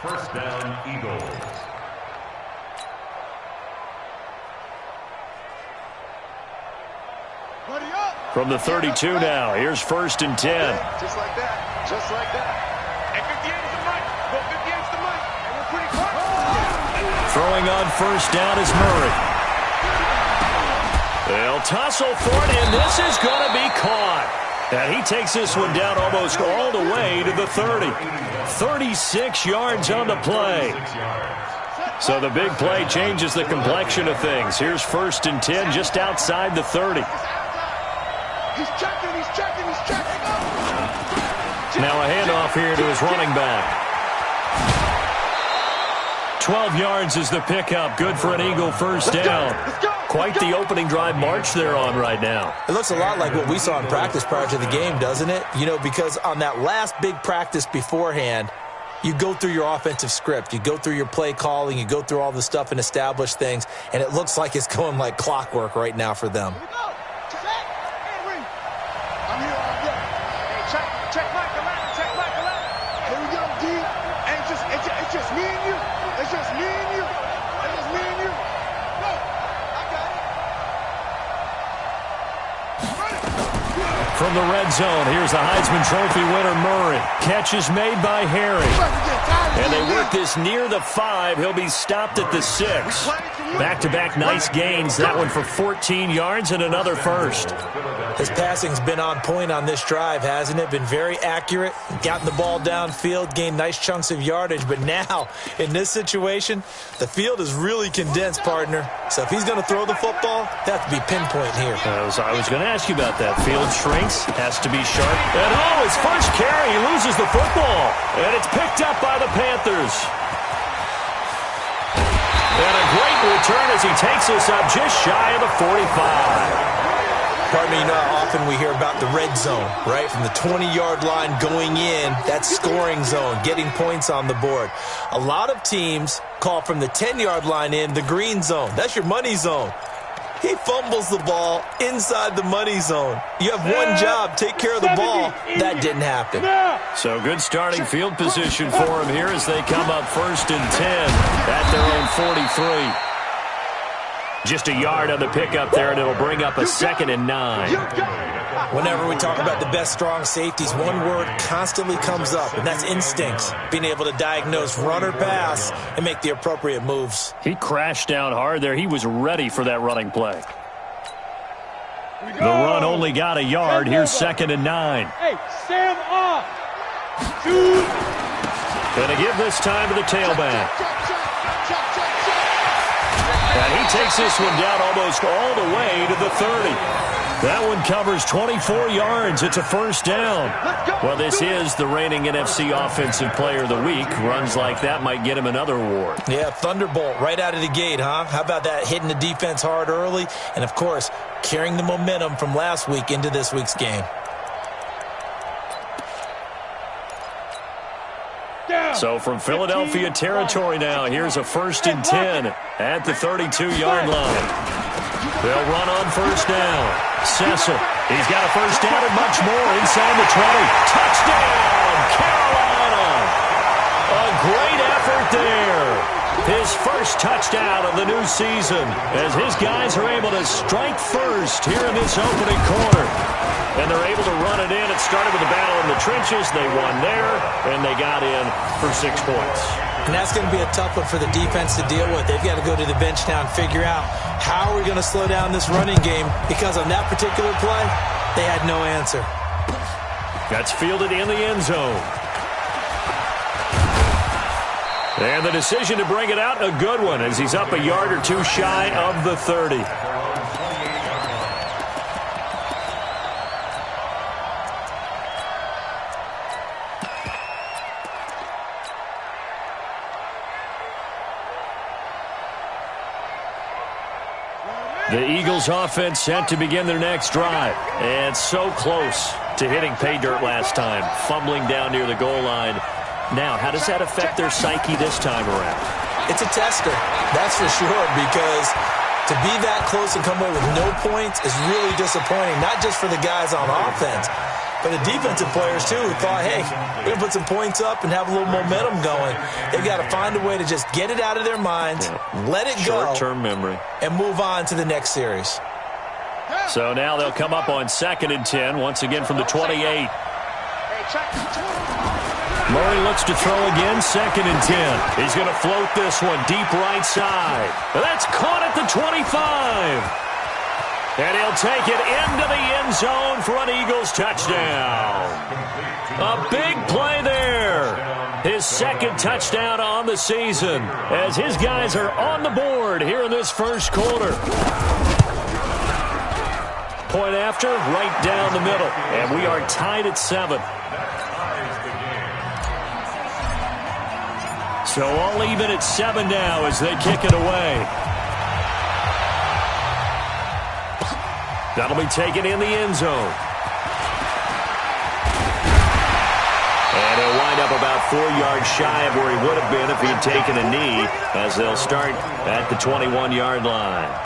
First down, Eagles. From the 32 now, here's 1st and 10. Just like that. Just like that. And 58's the mic. Well, 58's the mic. And we're pretty close. Throwing on 1st down is Murray. They'll tussle for it, and this is going to be caught. And he takes this one down almost all the way to the 30. 36 yards on the play. So the big play changes the complexion of things. Here's 1st and 10 just outside the 30. He's checking. Now a handoff here to his running back. 12 yards is the pickup. Good for an Eagle first down. Quite the opening drive march they're on right now. It looks a lot like what we saw in practice prior to the game, doesn't it? You know, because on that last big practice beforehand, you go through your offensive script. You go through your play calling. You go through all the stuff and establish things. And it looks like it's going like clockwork right now for them. Check Michael out. Check Michael out. Here we go, D. And it's just me and you. It's just me and you. It's just me and you. Go. I got it. From the red zone, here's the Heisman Trophy winner, Murray. Catch is made by Harry. And they work this near the 5. He'll be stopped at the 6. Back-to-back nice gains. That one for 14 yards and another first. His passing's been on point on this drive, hasn't it? Been very accurate, gotten the ball downfield, gained nice chunks of yardage. But now, in this situation, the field is really condensed, partner. So if he's going to throw the football, that has to be pinpoint here. I was going to ask you about that. Field shrinks, has to be sharp. And his first carry, he loses the football. And it's picked up by the Panthers. And a great return as he takes us up just shy of the 45. Pardon me, you know how often we hear about the red zone, right? From the 20-yard line going in, that's scoring zone, getting points on the board. A lot of teams call from the 10-yard line in the green zone. That's your money zone. He fumbles the ball inside the money zone. You have one job, take care of the ball. That didn't happen. So good starting field position for him here as they come up 1st and 10 at their own 43. Just a yard on the pickup there, and it'll bring up a 2nd and 9. Whenever we talk about the best strong safeties, one word constantly comes up, and that's instincts. Being able to diagnose run or pass and make the appropriate moves. He crashed down hard there. He was ready for that running play. The run only got a yard. Here's 2nd and 9. Hey, Sam off. Dude. Going to give this time to the tailback. And he takes this one down almost all the way to the 30. That one covers 24 yards. It's a first down. Well, this is the reigning NFC Offensive Player of the Week. Runs like that might get him another award. Yeah, thunderbolt right out of the gate, huh? How about that, hitting the defense hard early? And, of course, carrying the momentum from last week into this week's game. So from Philadelphia territory now, here's a 1st and 10 at the 32-yard line. They'll run on 1st down. Cecil, he's got a first down and much more inside the 20. Touchdown, Carolina! A great effort there. His first touchdown of the new season as his guys are able to strike first here in this opening quarter. And they're able to run it in. It started with a battle in the trenches. They won there, and they got in for 6 points. And that's going to be a tough one for the defense to deal with. They've got to go to the bench now and figure out how are we going to slow down this running game, because on that particular play, they had no answer. That's fielded in the end zone. And the decision to bring it out, a good one, as he's up a yard or two shy of the 30. The Eagles offense set to begin their next drive. And so close to hitting pay dirt last time, fumbling down near the goal line. Now, how does that affect their psyche this time around? It's a tester, that's for sure, because to be that close and come away with no points is really disappointing, not just for the guys on offense, For the defensive players, too, who thought, hey, we're going to put some points up and have a little momentum going. They've got to find a way to just get it out of their minds, let it go, short-term memory, and move on to the next series. So now they'll come up on 2nd and 10, once again from the 28. Murray looks to throw again, 2nd and 10. He's going to float this one deep right side. That's caught at the 25. And he'll take it into the end zone for an Eagles touchdown. A big play there. His 2nd touchdown on the season as his guys are on the board here in this first quarter. Point after, right down the middle. And we are tied at 7. So all even at 7 now as they kick it away. That'll be taken in the end zone. And he'll wind up about 4 yards shy of where he would have been if he had taken a knee, as they'll start at the 21-yard line.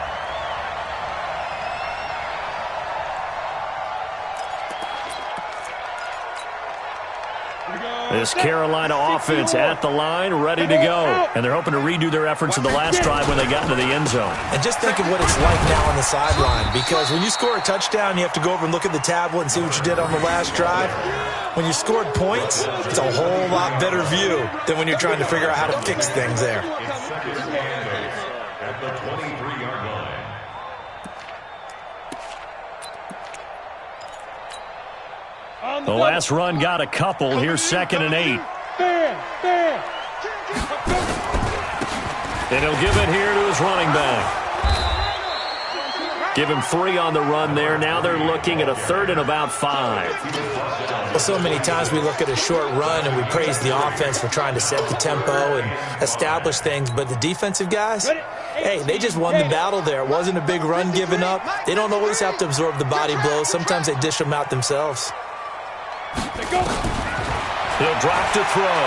This Carolina offense at the line, ready to go. And they're hoping to redo their efforts in the last drive when they got into the end zone. And just think of what it's like now on the sideline, because when you score a touchdown, you have to go over and look at the tablet and see what you did on the last drive. When you scored points, it's a whole lot better view than when you're trying to figure out how to fix things there. At the 23-yard line. The last run got a couple. Here's 2nd and 8. And he'll give it here to his running back. Give him 3 on the run there. Now they're looking at a 3rd and about 5. Well, so many times we look at a short run and we praise the offense for trying to set the tempo and establish things. But the defensive guys, hey, they just won the battle there. It wasn't a big run given up. They don't always have to absorb the body blows. Sometimes they dish them out themselves. He'll drop to throw.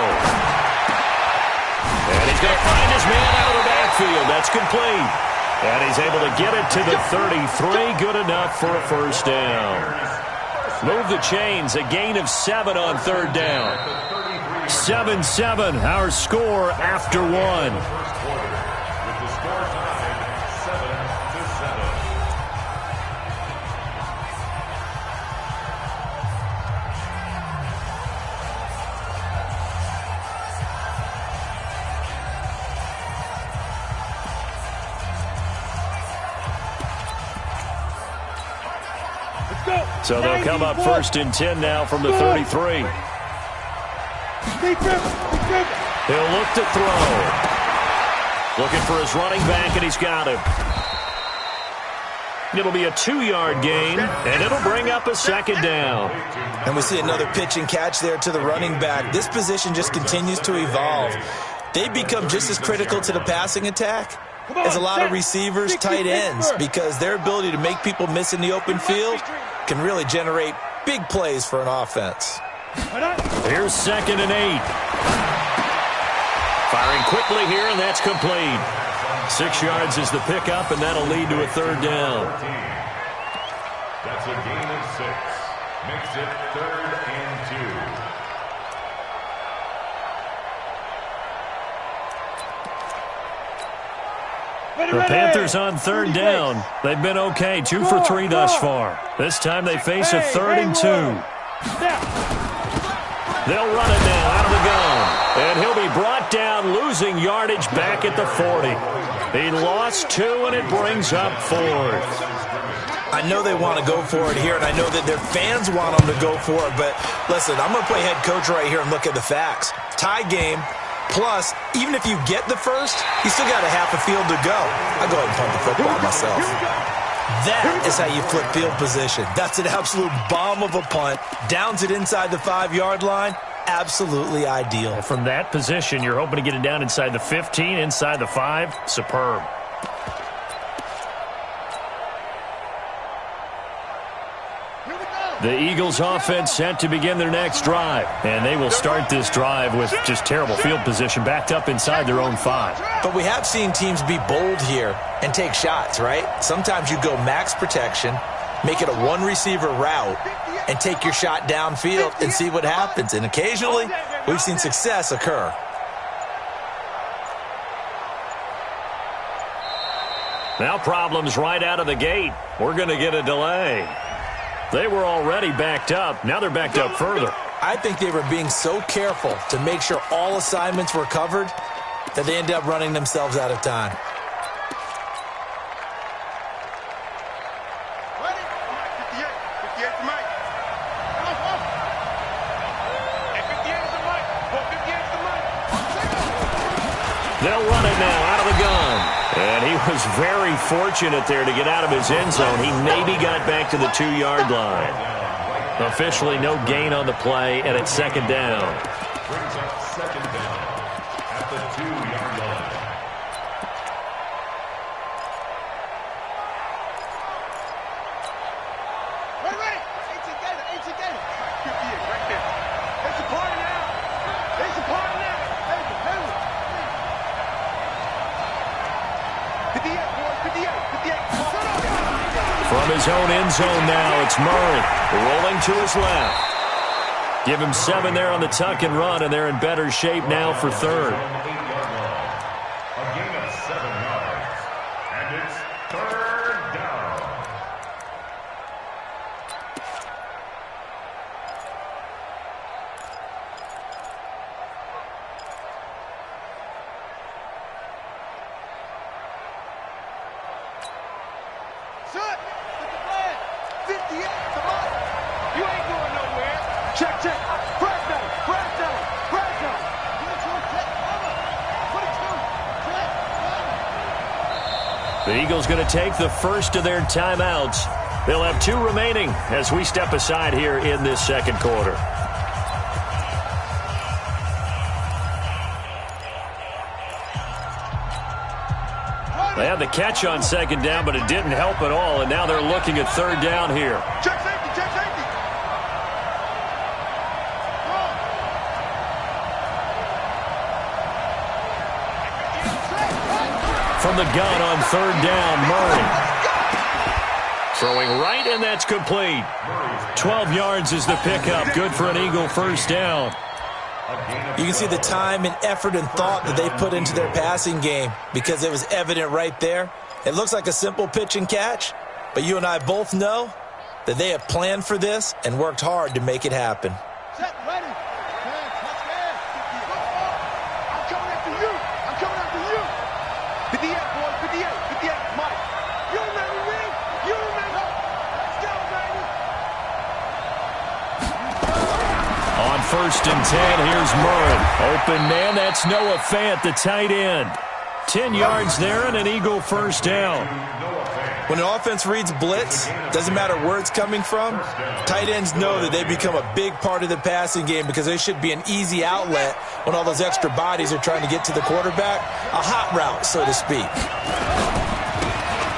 And he's going to find his man out of the backfield. That's complete. And he's able to get it to the 33. Good enough for a first down. Move the chains. A gain of 7 on 3rd down. 7-7, our score after 1. So they'll come up 1st and 10 now from the 33. He'll look to throw. Looking for his running back, and he's got him. It'll be a 2-yard gain, and it'll bring up a 2nd down. And we see another pitch and catch there to the running back. This position just continues to evolve. They become just as critical to the passing attack as a lot of receivers, tight ends, because their ability to make people miss in the open field can really generate big plays for an offense. Here's 2nd and 8. Firing quickly here, and that's complete. 6 yards is the pickup, and that'll lead to a 3rd down. That's a gain of 6. Makes it 3rd and 2. The Panthers on 3rd down. They've been okay, 2 for 3 thus far. This time they face a 3rd and 2. They'll run it now out of the gun. And he'll be brought down, losing yardage back at the 40. He lost 2, and it brings up 4th. I know they want to go for it here, and I know that their fans want them to go for it. But listen, I'm going to play head coach right here and look at the facts. Tie game. Plus, even if you get the first, you still got a half a field to go. I'll go ahead and punt the football myself. That is how you flip field position. That's an absolute bomb of a punt. Downs it inside the 5-yard line. Absolutely ideal. From that position, you're hoping to get it down inside the 15, inside the 5. Superb. The Eagles offense set to begin their next drive. And they will start this drive with just terrible field position backed up inside their own 5. But we have seen teams be bold here and take shots, right? Sometimes you go max protection, make it a 1-receiver route, and take your shot downfield and see what happens. And occasionally, we've seen success occur. Now problems right out of the gate. We're going to get a delay. They were already backed up. Now they're backed up further. I think they were being so careful to make sure all assignments were covered that they ended up running themselves out of time. They'll run it now out of the gun. And he was very fortunate there to get out of his end zone. He maybe got back to the 2-yard line. Officially no gain on the play, and it's second down. Brings up second down at the 2-yard line. Wait. 18 gainer. 58 right there. It's a party now. It's a party now. Hey. 58, boys. 58. From his own end zone now, it's Murray rolling to his left. Give him 7 there on the tuck and run, and they're in better shape now for third. A gain of 7 yards. And it's third down. Shut. Get the flag. 58. Come on. You ain't going nowhere. Check. Press down. The Eagles going to take the first of their timeouts. They'll have 2 remaining as we step aside here in this second quarter. They had the catch on second down, but it didn't help at all, and now they're looking at third down here. Check safety. From the gun on third down, Murray. Throwing right, and that's complete. 12 yards is the pickup. Good for an Eagle first down. You can see the time and effort and thought that they put into their passing game because it was evident right there. It looks like a simple pitch and catch, but you and I both know that they have planned for this and worked hard to make it happen. Set, ready. I'm coming after you. 58, boys. 58, Mike. You remember me? Let's go, baby. On first and 10, here's Murray. Open man, that's Noah Fant, the tight end. 10 yards there and an Eagle first down. When an offense reads blitz, doesn't matter where it's coming from, tight ends know that they become a big part of the passing game because they should be an easy outlet when all those extra bodies are trying to get to the quarterback. A hot route, so to speak.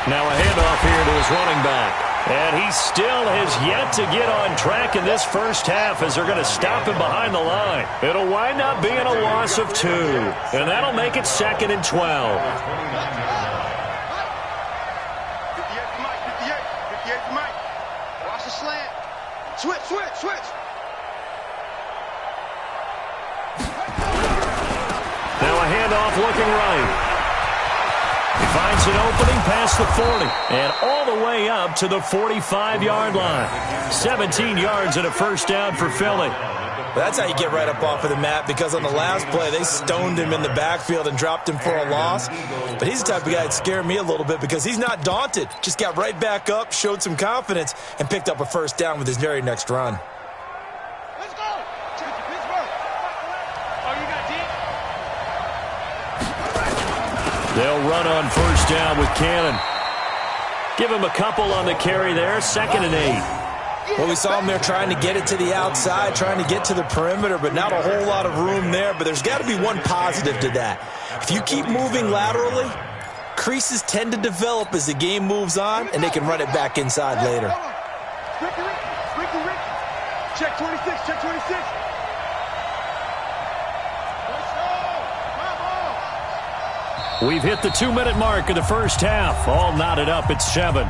Now a handoff here to his running back. And he still has yet to get on track in this first half as they're going to stop him behind the line. It'll wind up being a loss of 2. And that'll make it second and 12. 58 for Mike. Watch the slant. Switch. Now a handoff looking right. He finds an opening past the 40 and all the way up to the 45-yard line. 17 yards and a first down for Philly. That's how you get right up off of the mat because on the last play, they stoned him in the backfield and dropped him for a loss. But he's the type of guy that scared me a little bit because he's not daunted. Just got right back up, showed some confidence, and picked up a first down with his very next run. Let's go. Pittsburgh. Oh, you got deep? They'll run on first down with Cannon. Give him a couple on the carry there. Second and 8. Well, we saw him there trying to get it to the outside, trying to get to the perimeter, but not a whole lot of room there. But there's got to be one positive to that. If you keep moving laterally, creases tend to develop as the game moves on, and they can run it back inside later. Ricky. Check 26. We've hit the 2-minute mark of the first half. All knotted up at 7.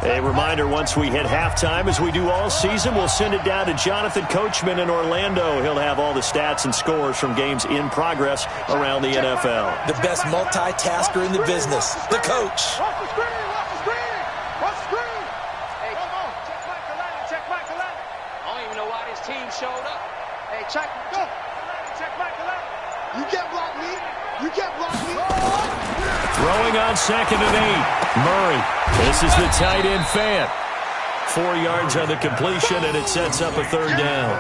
A reminder, once we hit halftime, as we do all season, we'll send it down to Jonathan Coachman in Orlando. He'll have all the stats and scores from games in progress around the NFL. The best multitasker in the business, the coach. Watch the screen, watch the screen, watch the screen. Hey, check Michael Allen. I don't even know why this team showed up. Hey, check Michael Allen. You can't block me. You can't block me. Throwing on 2nd and 8. Murray. This is the tight end Fant. 4 yards on the completion, and it sets up a 3rd down.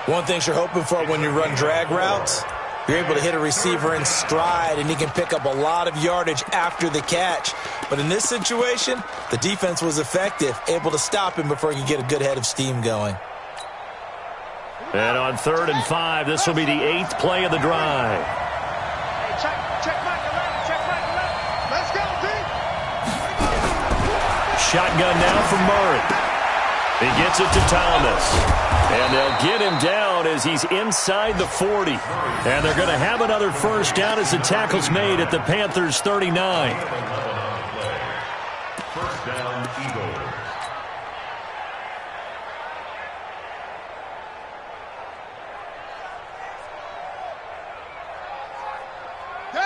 One thing you're hoping for when you run drag routes, you're able to hit a receiver in stride, and he can pick up a lot of yardage after the catch. But in this situation, the defense was effective, able to stop him before he could get a good head of steam going. And on 3rd and 5, this will be the 8th play of the drive. Hey, check Michael Allen. Let's go, team. Shotgun now from Murray. He gets it to Thomas. And they'll get him down as he's inside the 40. And they're going to have another 1st down as the tackle's made at the Panthers' 39. 1st down, Eagles.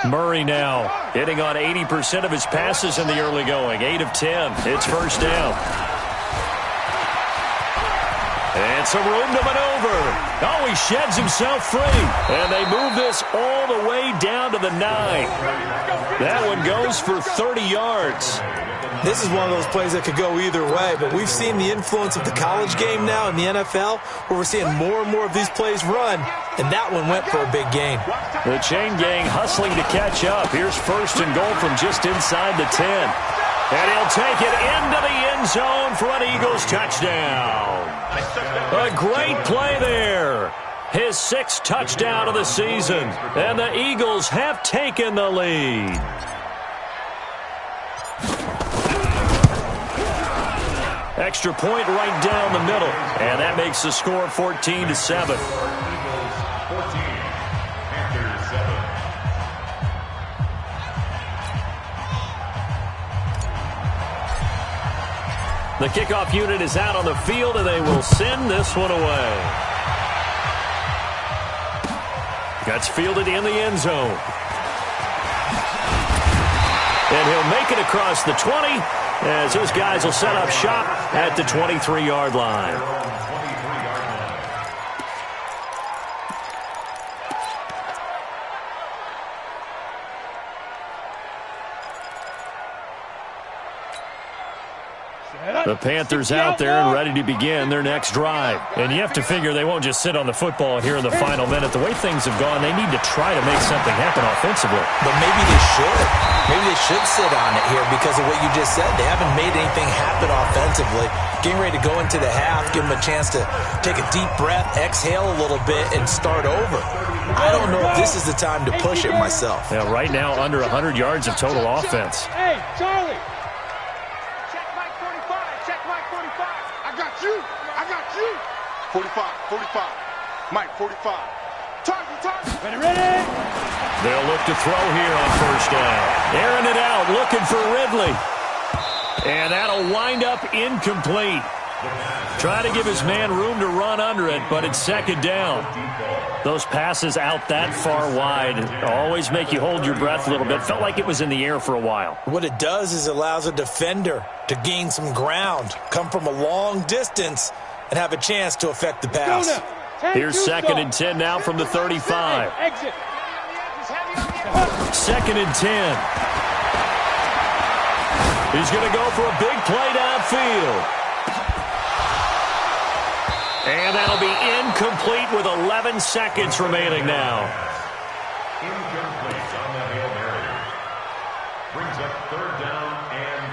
Murray now hitting on 80% of his passes in the early going. 8 of 10. It's 1st down. And some room to maneuver. Oh, he sheds himself free. And they move this all the way down to the 9. That one goes for 30 yards. This is one of those plays that could go either way, but we've seen the influence of the college game now in the NFL, where we're seeing more and more of these plays run, and that one went for a big gain. The chain gang hustling to catch up. Here's 1st and goal from just inside the 10. And he'll take it into the end zone for an Eagles touchdown. A great play there. His 6th touchdown of the season. And the Eagles have taken the lead. Extra point right down the middle. And that makes the score 14-7. Eagles 14, Panthers 7. The kickoff unit is out on the field, and they will send this one away. Gets fielded in the end zone. And he'll make it across the 20, as his guys will set up shop at the 23-yard line. The Panthers out there and ready to begin their next drive. And you have to figure they won't just sit on the football here in the final minute. The way things have gone, they need to try to make something happen offensively. But maybe they should. Maybe they should sit on it here because of what you just said. They haven't made anything happen offensively. Getting ready to go into the half, give them a chance to take a deep breath, exhale a little bit, and start over. I don't know if this is the time to push it myself. Yeah, right now, under 100 yards of total offense. Hey, Charlie. Check Mike 45. Check Mike 45. I got you. 45. Mike, 45. Target. Ready. They'll look to throw here on 1st down. Airing it out, looking for Ridley. And that'll wind up incomplete. Try to give his man room to run under it, but it's 2nd down. Those passes out that far wide always make you hold your breath a little bit. Felt like it was in the air for a while. What it does is it allows a defender to gain some ground, come from a long distance, and have a chance to affect the pass. Here's 2nd and 10 now from the 35. Exit. 2nd and 10. He's going to go for a big play downfield. And that'll be incomplete with 11 seconds remaining now. Incomplete on the Hail Mary. Brings up 3rd down and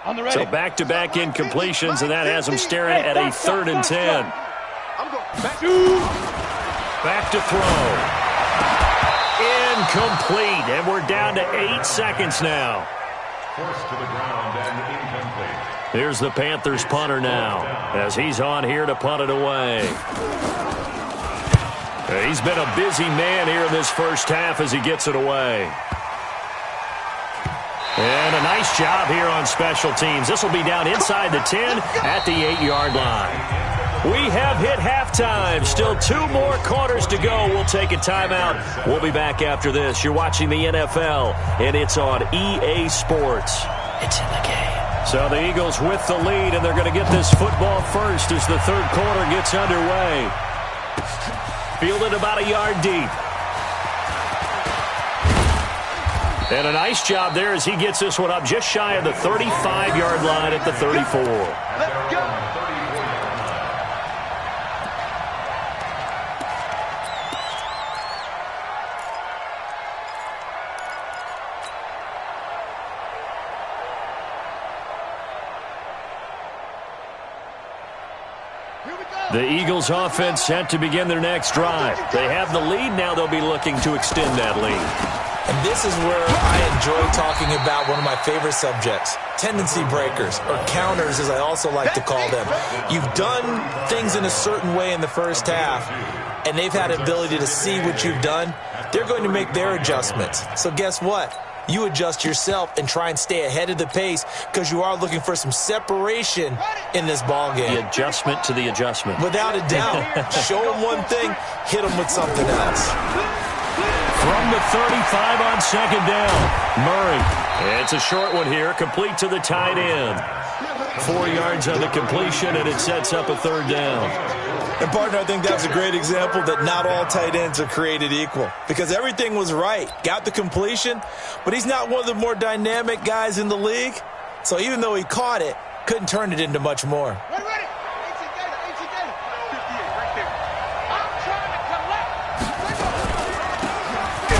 10. On the ready. So back-to-back incompletions, and that has them staring at a 3rd and 10. Back to throw. Incomplete, and we're down to 8 seconds now. Forced to the ground and incomplete. Here's the Panthers punter now, as he's on here to punt it away. He's been a busy man here in this 1st half as he gets it away. And a nice job here on special teams. This will be down inside the 10 at the 8-yard line. We have hit halftime. Still 2 more quarters to go. We'll take a timeout. We'll be back after this. You're watching the NFL, and it's on EA Sports. It's in the game. So the Eagles with the lead, and they're going to get this football first as the third quarter gets underway. Fielded about a yard deep. And a nice job there as he gets this one up just shy of the 35-yard line at the 34. Let's go. The Eagles offense set to begin their next drive. They have the lead. Now they'll be looking to extend that lead. And this is where I enjoy talking about one of my favorite subjects, tendency breakers, or counters as I also like to call them. You've done things in a certain way in the first half, and they've had ability to see what you've done. They're going to make their adjustments. So guess what? You adjust yourself and try and stay ahead of the pace because you are looking for some separation in this ball game. The adjustment to the adjustment. Without a doubt. Show them one thing, hit them with something else. From the 35 on second down, Murray. It's a short one here, complete to the tight end. 4 yards on the completion, and it sets up a third down. And, partner, I think that's a great example that not all tight ends are created equal because everything was right. Got the completion, but he's not one of the more dynamic guys in the league. So even though he caught it, couldn't turn it into much more.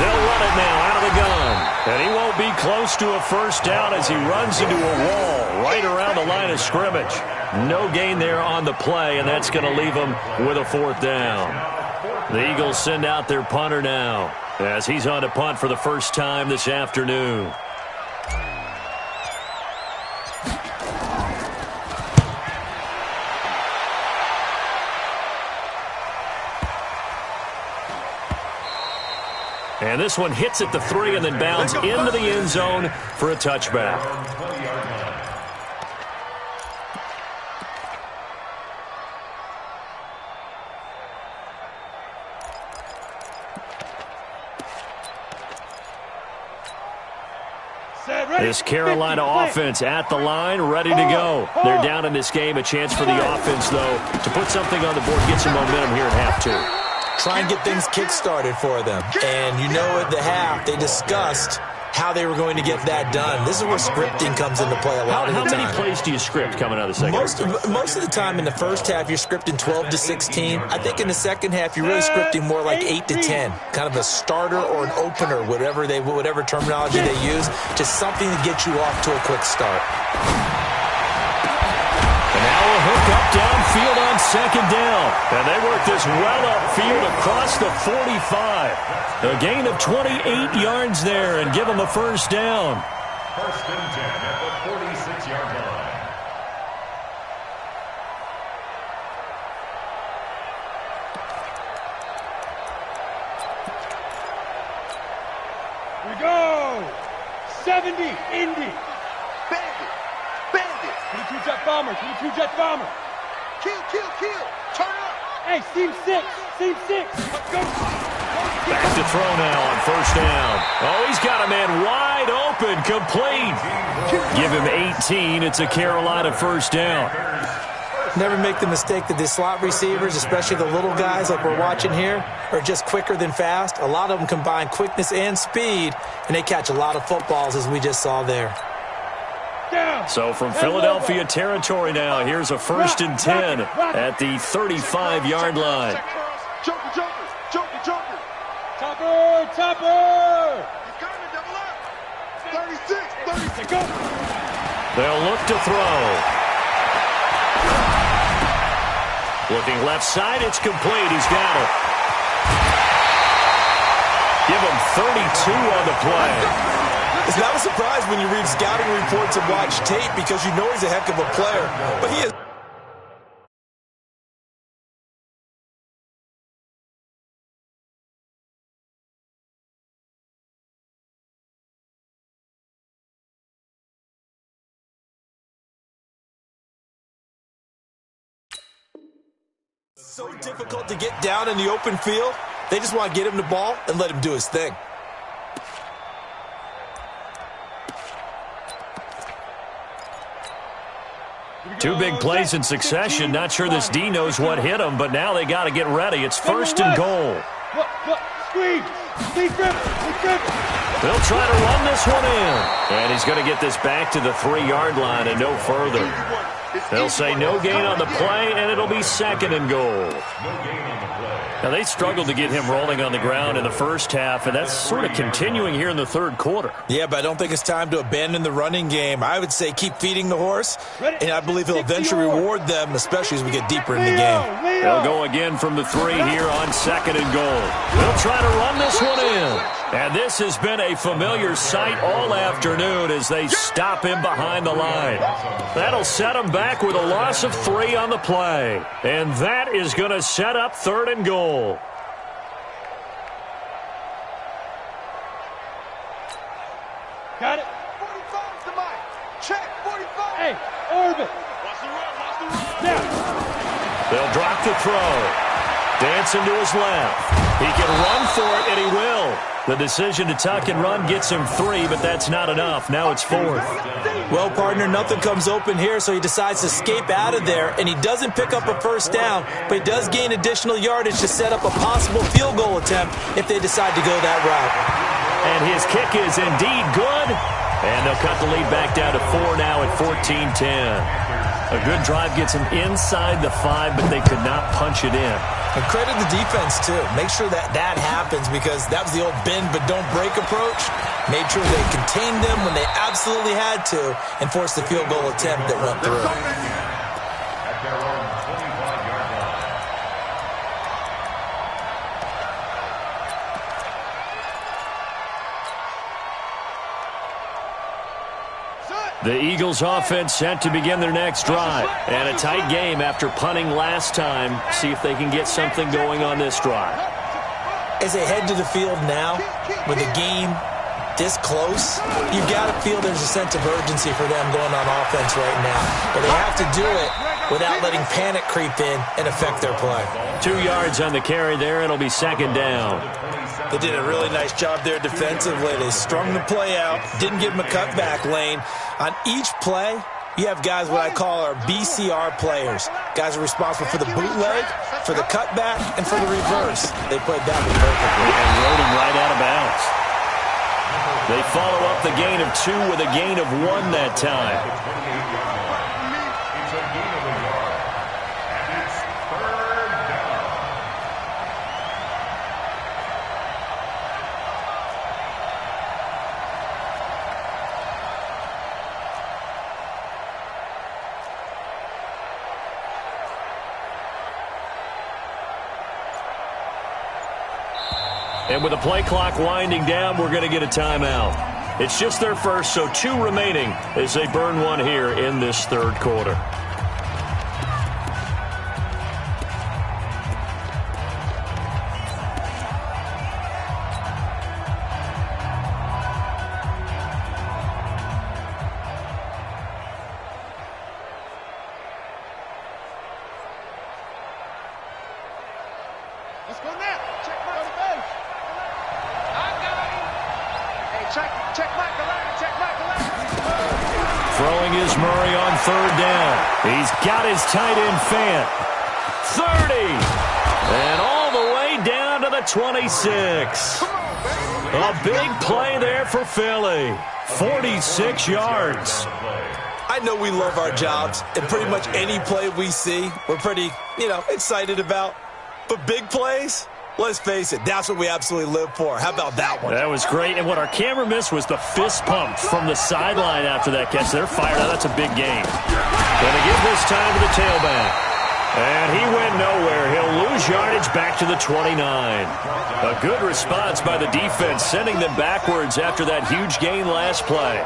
They'll run it now out of the gun. And he won't be close to a first down as he runs into a wall right around the line of scrimmage. No gain there on the play, and that's going to leave him with a fourth down. The Eagles send out their punter now as he's on to punt for the first time this afternoon. And this one hits at the 3 and then bounds into the end zone for a touchback. This Carolina offense at the line, ready to go. They're down in this game. A chance for the offense, though, to put something on the board, get some momentum here at half 2. Try and get things kick-started for them. And you know at the half, they discussed how they were going to get that done. This is where scripting comes into play a lot of the time. How many plays do you script coming out of the second half? Most of the time in the first half, you're scripting 12 to 16. I think in the second half, you're really scripting more like 8 to 10. Kind of a starter or an opener, whatever terminology they use. Just something to get you off to a quick start. Now a hook up downfield on second down. And they work this well upfield across the 45. A gain of 28 yards there and give them a first down. First and 10 at the 46-yard line. We go! 70, Indy. Bandit. 22 jet bomber, 22 jet bomber. Kill. Turn up. Hey, seam 6. Let's go. Back to throw now on first down. Oh, he's got a man wide open, complete. Give him 18. It's a Carolina first down. Never make the mistake that the slot receivers, especially the little guys like we're watching here, are just quicker than fast. A lot of them combine quickness and speed, and they catch a lot of footballs, as we just saw there. So from Philadelphia territory now, here's a first and 10 at the 35-yard line. Joker. Topper. He's coming, double up. 36. Go. They'll look to throw. Looking left side, it's complete. He's got it. Give him 32 on the play. It's not a surprise when you read scouting reports and watch tape because you know he's a heck of a player. But he is so difficult to get down in the open field. They just want to get him the ball and let him do his thing. Two big plays in succession. Not sure this D knows what hit him, but now they got to get ready. It's first and goal. They'll try to run this one in. And he's going to get this back to the 3-yard line and no further. They'll say no gain on the play, and it'll be second and goal. Now, they struggled to get him rolling on the ground in the first half, and that's sort of continuing here in the third quarter. Yeah, but I don't think it's time to abandon the running game. I would say keep feeding the horse, and I believe he'll eventually reward them, especially as we get deeper in the game. They'll go again from the 3 here on second and goal. They'll try to run this one in. And this has been a familiar sight all afternoon as they stop him behind the line. That'll set him back with a loss of 3 on the play. And that is going to set up third and goal. Got it. 45's the mic. Check, 45. Hey, orbit. Watch the run. Now. They'll drop the throw. Dancing to his left. He can run for it, and he will. The decision to tuck and run gets him 3, but that's not enough. Now it's 4th. Well, partner, nothing comes open here, so he decides to escape out of there, and he doesn't pick up a first down, but he does gain additional yardage to set up a possible field goal attempt if they decide to go that route. And his kick is indeed good, and they'll cut the lead back down to 4 now at 14-10. A good drive gets them inside the 5, but they could not punch it in. And credit the defense, too. Make sure that happens because that was the old bend but don't break approach. Made sure they contained them when they absolutely had to and forced the field goal attempt that went through. At their own 25-yard line. The Eagles offense set to begin their next drive. And a tight game after punting last time. See if they can get something going on this drive. As they head to the field now, with the game this close, you've got to feel there's a sense of urgency for them going on offense right now. But they have to do it without letting panic creep in and affect their play. 2 yards on the carry there. It'll be second down. They did a really nice job there defensively. They strung the play out, didn't give them a cutback lane. On each play, you have guys what I call our BCR players. Guys are responsible for the bootleg, for the cutback, and for the reverse. They played that one perfectly. And rode him right out of bounds. They follow up the gain of 2 with a gain of 1 that time. It's a gain of a yard. And it's third down. And with the play clock winding down, we're going to get a timeout. It's just their first, so 2 remaining as they burn 1 here in this third quarter. Let's go now. Check my base. Throwing is Murray on third down. He's got his tight end Fant. 30. And all the way down to the 26. A big play there for Philly. 46 yards. I know we love our jobs, and pretty much any play we see, we're pretty, excited about. But big plays, let's face it, that's what we absolutely live for. How about that one? That was great, and what our camera missed was the fist pump from the sideline after that catch. They're fired out. That's a big game. Going to give this time to the tailback. And he went nowhere. He'll lose yardage back to the 29. A good response by the defense, sending them backwards after that huge gain last play.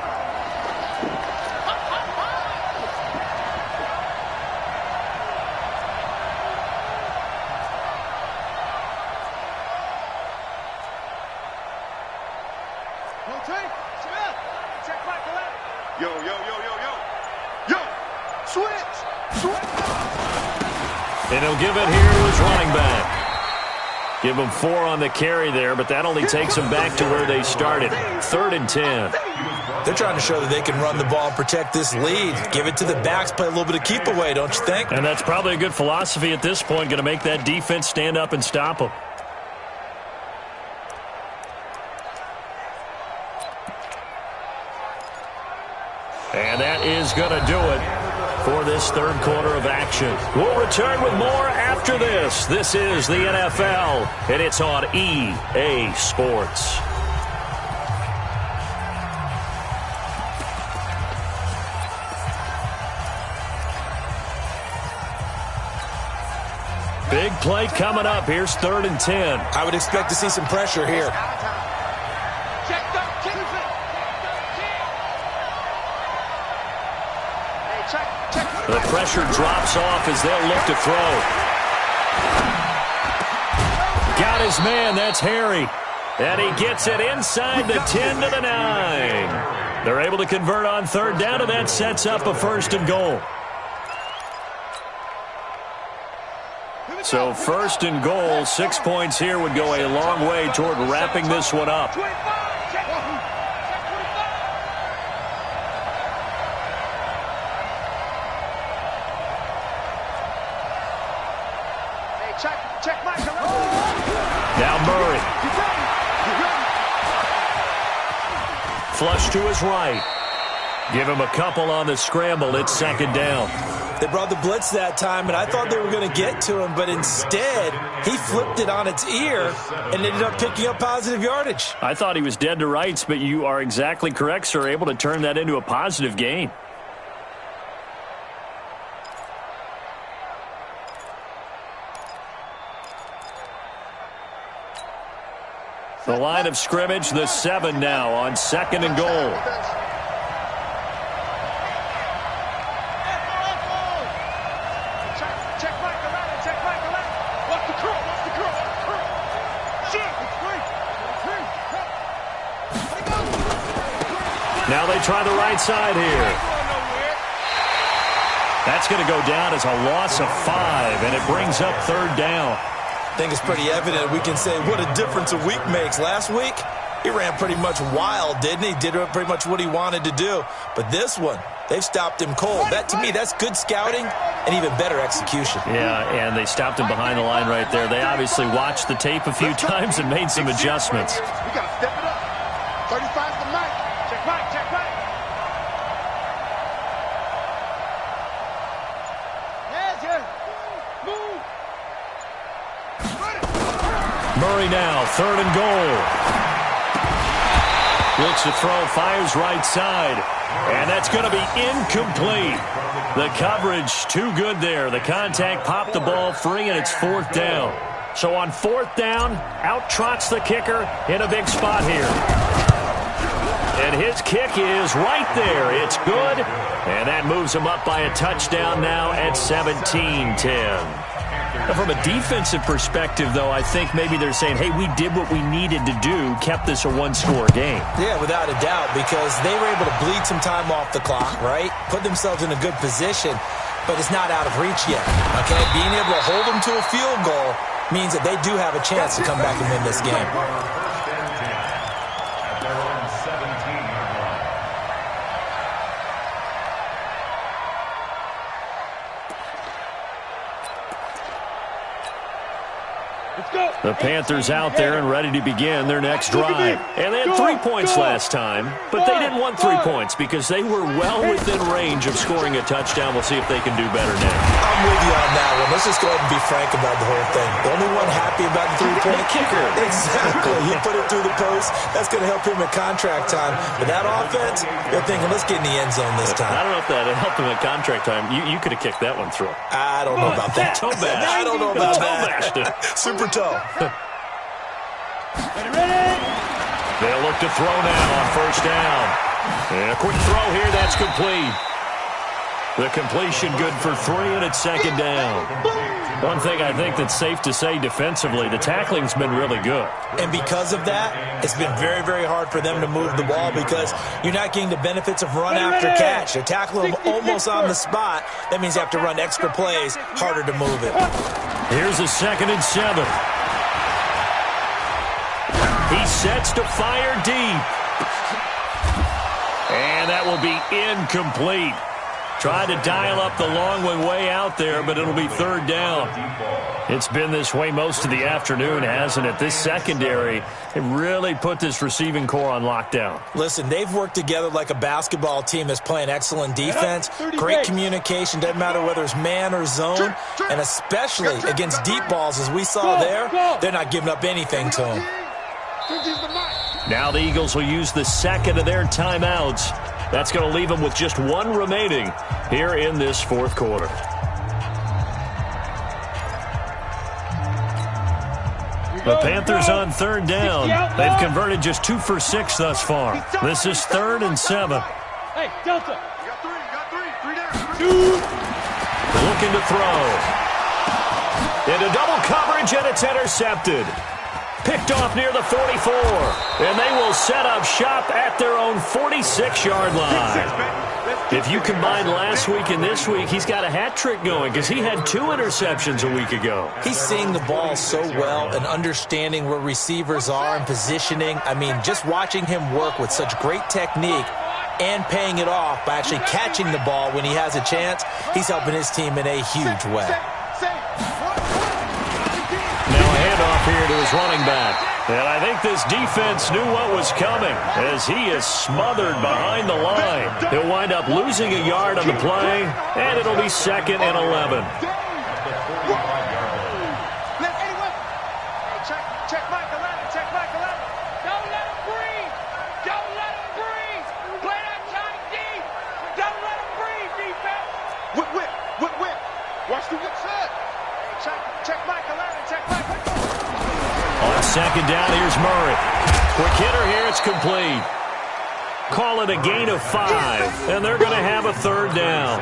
And he'll give it here to his running back. Give him 4 on the carry there, but that only takes them back to where they started. 3rd and 10. They're trying to show that they can run the ball and protect this lead. Give it to the backs, play a little bit of keep away, don't you think? And that's probably a good philosophy at this point, going to make that defense stand up and stop them. And that is going to do it for this third quarter of action. We'll return with more after this. This is the NFL, and it's on EA Sports. Big play coming up. Here's 3rd and 10. I would expect to see some pressure here. The pressure drops off as they'll look to throw. Got his man. That's Harry. And he gets it inside the 10 to the 9. They're able to convert on 3rd down, and that sets up a 1st and goal. So 1st and goal, 6 points here would go a long way toward wrapping this one up. Now Murray. Flush to his right. Give him a couple on the scramble. It's 2nd down. They brought the blitz that time, and I thought they were going to get to him, but instead he flipped it on its ear and ended up picking up positive yardage. I thought he was dead to rights, but you are exactly correct, sir. Able to turn that into a positive gain. The line of scrimmage, the 7 now on 2nd and goal. Now they try the right side here. That's going to go down as a loss of 5, and it brings up 3rd down. I think it's pretty evident. We can say what a difference a week makes. Last week, he ran pretty much wild, didn't he? Did pretty much what he wanted to do. But this one, they've stopped him cold. That, to me, that's good scouting and even better execution. Yeah, and they stopped him behind the line right there. They obviously watched the tape a few times and made some adjustments. We got to step it up. 35's the mic. Check mic, check mic. Move. Murray now, 3rd and goal. Looks to throw, fires right side. And that's going to be incomplete. The coverage too good there. The contact popped the ball free, and it's 4th down. So on 4th down, out trots the kicker in a big spot here. And his kick is right there. It's good. And that moves him up by a touchdown now at 17-10. From a defensive perspective, though, I think maybe they're saying, hey, we did what we needed to do, kept this a one-score game. Yeah, without a doubt, because they were able to bleed some time off the clock, right? Put themselves in a good position, but it's not out of reach yet, okay? Being able to hold them to a field goal means that they do have a chance to come back and win this game. The Panthers out there and ready to begin their next drive. And they had 3 points last time, but they didn't want 3 points because they were well within range of scoring a touchdown. We'll see if they can do better now. I'm with you on that one. Let's just go ahead and be frank about the whole thing. The only one happy about the 3-point kicker. Exactly. He put it through the post. That's going to help him at contract time. But that offense, they're thinking, let's get in the end zone this time. I don't know if that helped him at contract time. You could have kicked that one through. I don't know about that. Toe bash. I don't know about that. Super toe. They'll look to throw now on 1st down. And a quick throw here, that's complete. The completion good for 3, and it's second down. One thing I think that's safe to say defensively, the tackling's been really good. And because of that, it's been very, very hard for them to move the ball because you're not getting the benefits of run after catch. They tackle them almost on the spot. That means you have to run extra plays, harder to move it. Here's a 2nd and 7. He sets to fire deep. And that will be incomplete. Tried to dial up the long one way out there, but it'll be 3rd down. It's been this way most of the afternoon, hasn't it? This secondary, it really put this receiving core on lockdown. Listen, they've worked together like a basketball team that's playing excellent defense, great communication, doesn't matter whether it's man or zone, and especially against deep balls, as we saw there, they're not giving up anything to them. Now the Eagles will use the 2nd of their timeouts. That's going to leave them with just 1 remaining here in this 4th quarter. The Panthers on 3rd down. They've converted just 2 for 6 thus far. This is 3rd and 7. Hey, Delta. You got 3 down. Looking to throw. Into double coverage, and it's intercepted. Picked off near the 44, and they will set up shop at their own 46-yard line. If you combine last week and this week, he's got a hat trick going because he had 2 interceptions a week ago. He's seeing the ball so well and understanding where receivers are and positioning. I mean, just watching him work with such great technique and paying it off by actually catching the ball when he has a chance, he's helping his team in a huge way. Here to his running back. And I think this defense knew what was coming as he is smothered behind the line. He'll wind up losing a yard on the play, and it'll be 2nd and 11. Check Michael Allen. Check Michael Allen. Don't let him breathe. Don't let him breathe. Play that tight deep. Don't let him breathe, defense. Whip. Watch the whip side. Check Michael Allen. Check Michael. On 2nd down, here's Murray. Quick hitter here, it's complete. Call it a gain of 5, and they're going to have a 3rd down.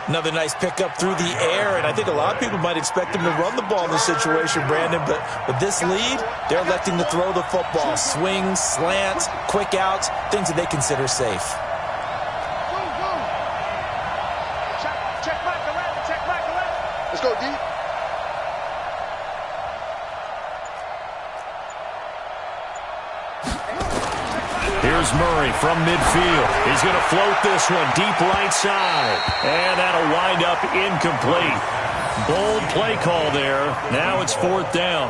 Another nice pickup through the air, and I think a lot of people might expect him to run the ball in this situation, Brandon, but with this lead, they're electing to throw the football. Swings, slants, quick outs, things that they consider safe. Check Michael Allen. Check Michael Allen. Let's go deep. Here's Murray from midfield. He's going to float this one deep right side. And that'll wind up incomplete. Bold play call there. Now it's 4th down.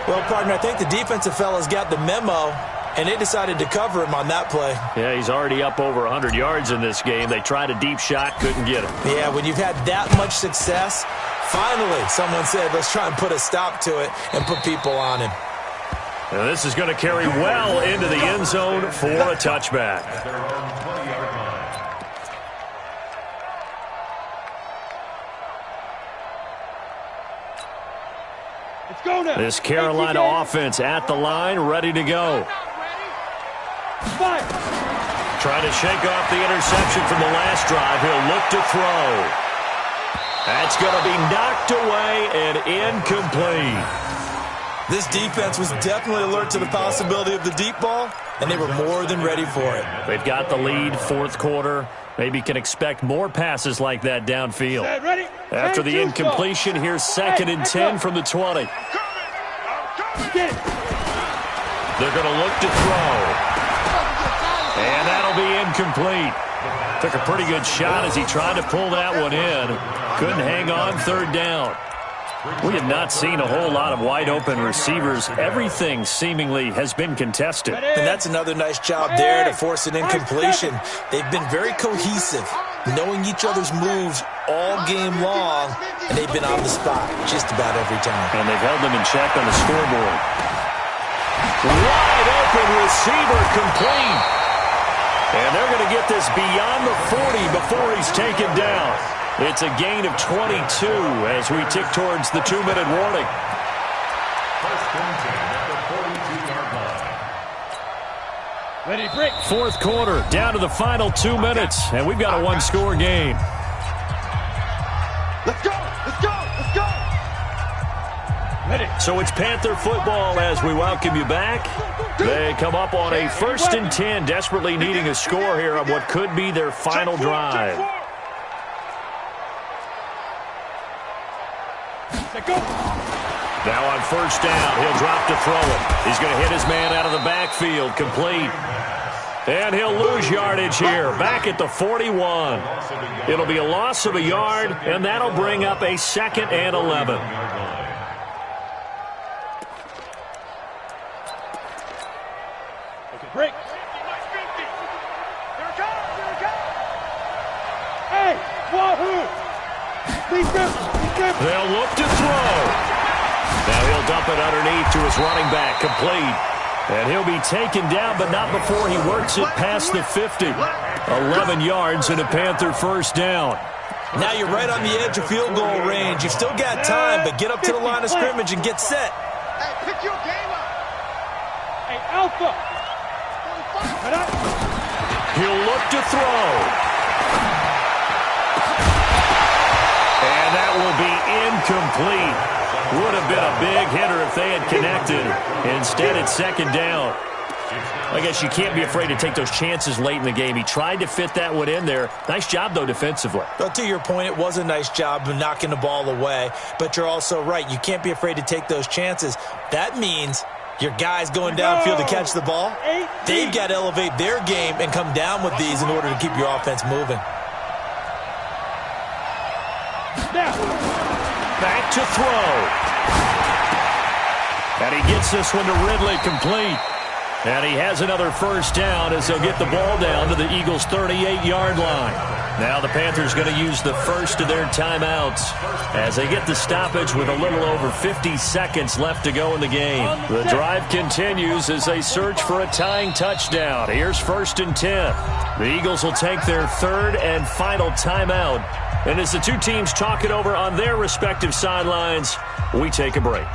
Well, partner, I think the defensive fellas got the memo, and they decided to cover him on that play. Yeah, he's already up over 100 yards in this game. They tried a deep shot, couldn't get it. Yeah, when you've had that much success, finally someone said, let's try and put a stop to it and put people on him. And this is going to carry well into the end zone for a touchback. Let's go now. This Carolina offense at the line, ready to go. Fire. Trying to shake off the interception from the last drive. He'll look to throw. That's going to be knocked away and incomplete. This defense was definitely alert to the possibility of the deep ball, and they were more than ready for it. They've got the lead, 4th quarter. Maybe can expect more passes like that downfield. Ready? After the incompletion, here's 2nd and 10 from the 20. Get it. They're going to look to throw. And that'll be incomplete. Took a pretty good shot as he tried to pull that one in. Couldn't hang on, 3rd down. We have not seen a whole lot of wide-open receivers. Everything seemingly has been contested. And that's another nice job there to force an incompletion. They've been very cohesive, knowing each other's moves all game long, and they've been on the spot just about every time. And they've held them in check on the scoreboard. Wide open receiver complete. And they're going to get this beyond the 40 before he's taken down. It's a gain of 22 as we tick towards the 2-minute warning. First and 10 at the 42-yard line. Ready, break. Fourth quarter, down to the final 2 minutes, and we've got a one-score game. Let's go! Let's go! Let's go! Ready. So it's Panther football as we welcome you back. They come up on a 1st and 10, desperately needing a score here on what could be their final drive. Go. Now on 1st down, he'll drop to throw it. He's going to hit his man out of the backfield, complete. And he'll lose yardage here, back at the 41. It'll be a loss of a yard, and that'll bring up a 2nd and 11. Okay, break. Hey, wahoo! They'll look to throw. Now he'll dump it underneath to his running back, complete. And he'll be taken down, but not before he works it past the 50. 11 yards and a Panther 1st down. Now you're right on the edge of field goal range. You've still got time, but get up to the line of scrimmage and get set. Hey, pick your game up. Hey, Alpha. He'll look to throw. And that will be incomplete. Would have been a big hitter if they had connected. Instead, it's 2nd down. I guess you can't be afraid to take those chances late in the game. He tried to fit that one in there. Nice job, though, defensively. But to your point, it was a nice job of knocking the ball away. But you're also right. You can't be afraid to take those chances. That means your guys going downfield to catch the ball, they've got to elevate their game and come down with these in order to keep your offense moving. Back to throw. And he gets this one to Ridley, complete. And he has another 1st down as they'll get the ball down to the Eagles' 38-yard line. Now the Panthers going to use the first of their timeouts as they get the stoppage with a little over 50 seconds left to go in the game. The drive continues as they search for a tying touchdown. Here's 1st and 10. The Eagles will take their 3rd and final timeout. And as the two teams talk it over on their respective sidelines, we take a break.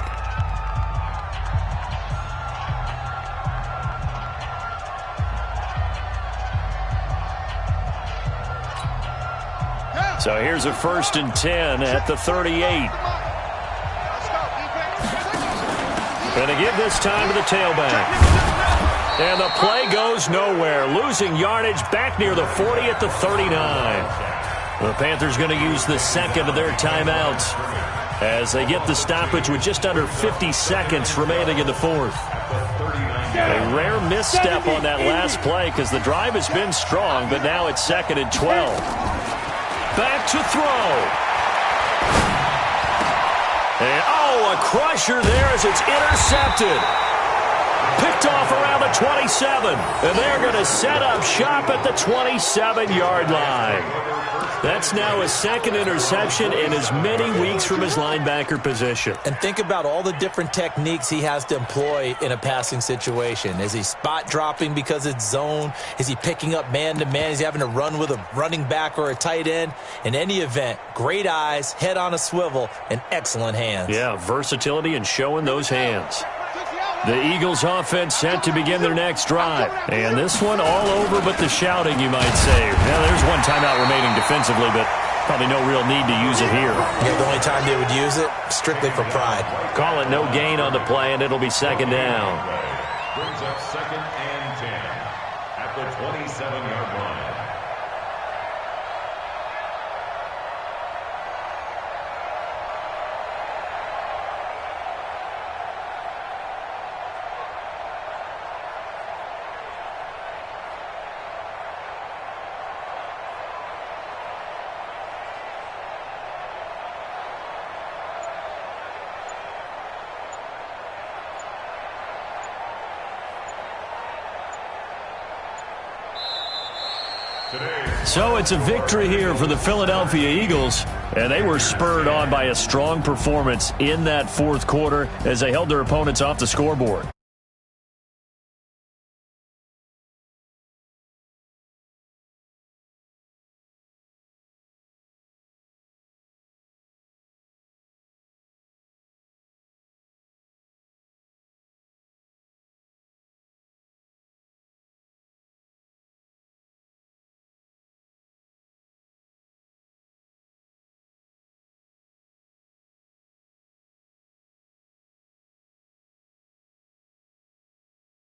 So here's a 1st and 10 at the 38. Going to give this time to the tailback. And the play goes nowhere. Losing yardage back near the 40 at the 39. The Panthers going to use the 2nd of their timeouts as they get the stoppage with just under 50 seconds remaining in the 4th. A rare misstep on that last play because the drive has been strong, but now it's 2nd and 12. Back to throw. And, a crusher there as it's intercepted. Picked off around the 27. And they're going to set up shop at the 27-yard line. That's now his 2nd interception in as many weeks from his linebacker position. And think about all the different techniques he has to employ in a passing situation. Is he spot dropping because it's zone? Is he picking up man-to-man? Is he having to run with a running back or a tight end? In any event, great eyes, head on a swivel, and excellent hands. Yeah, versatility and showing those hands. The Eagles offense set to begin their next drive. And this one all over but the shouting, you might say. Now, there's one timeout remaining defensively, but probably no real need to use it here. Yeah, the only time they would use it, strictly for pride. Call it no gain on the play, and it'll be 2nd down. Brings up 2nd and 10 at the 27-yard line. So it's a victory here for the Philadelphia Eagles, and they were spurred on by a strong performance in that 4th quarter as they held their opponents off the scoreboard.